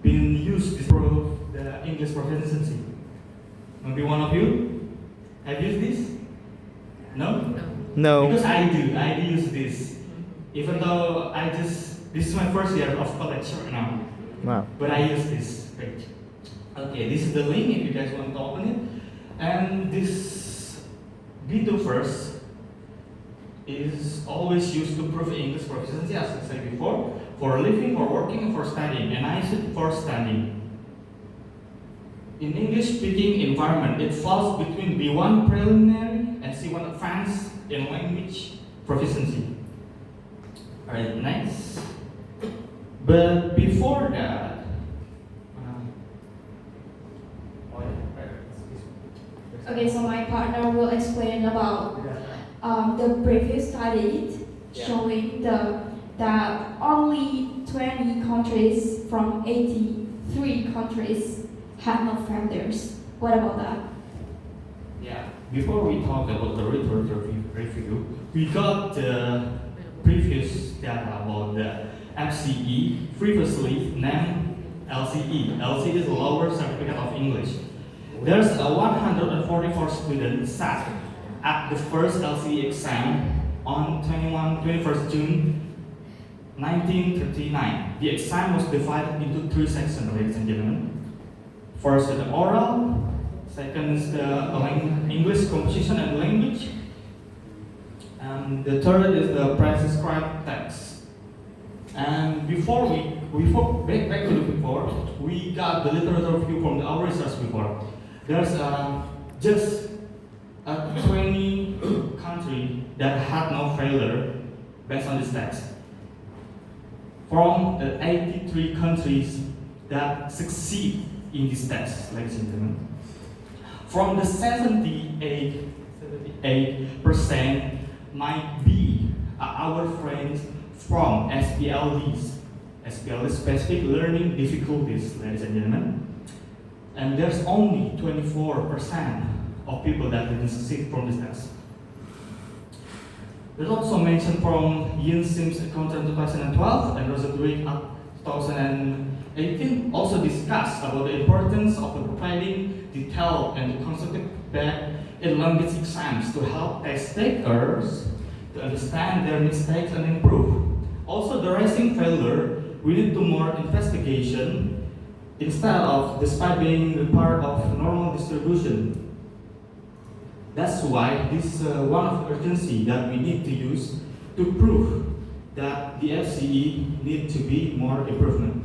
been used to prove the English proficiency? Maybe one of you have used this? No? No. Because I do use this. Even though this is my first year of college right now. Wow. But I use this page. Okay, this is the link if you guys want to open it. And this B2 first is always used to prove English proficiency, as I said before, for living, for working, and for studying. And I use it for studying. In English speaking environment, it falls between B1 preliminary and C1 advanced in language proficiency. Alright, nice. But before that, Okay, so my partner will explain about the previous study showing that only 20 countries from 83 countries have no failures. What about that? yeah, before we talk about the literature review, we got the previous data about the FCE, previously named LCE. LCE is the Lower Certificate of English. There's a 144 students sat at the first LCE exam on 21st June 1939. The exam was divided into three sections, ladies and gentlemen. First is the oral, second is the English composition and language, and the third is the prescribed text. And before back to the before, we got the literature review from our research before. There's just a 20 country that had no failure based on this text. From the 83 countries that succeed in this test, ladies and gentlemen. From the 78% might be our friends from SPLDs, specific learning difficulties, ladies and gentlemen. And there's only 24% of people that didn't succeed from this test. There's also mentioned from Ian Sims Accountant 2012 and Rosa Dweck 2018 also discussed about the importance of providing detailed and constructive feedback in language exams to help test takers to understand their mistakes and improve. Also, the rising failure, we need to more investigation despite being the part of normal distribution. That's why this is one of the urgency that we need to use to prove that the FCE need to be more improvement.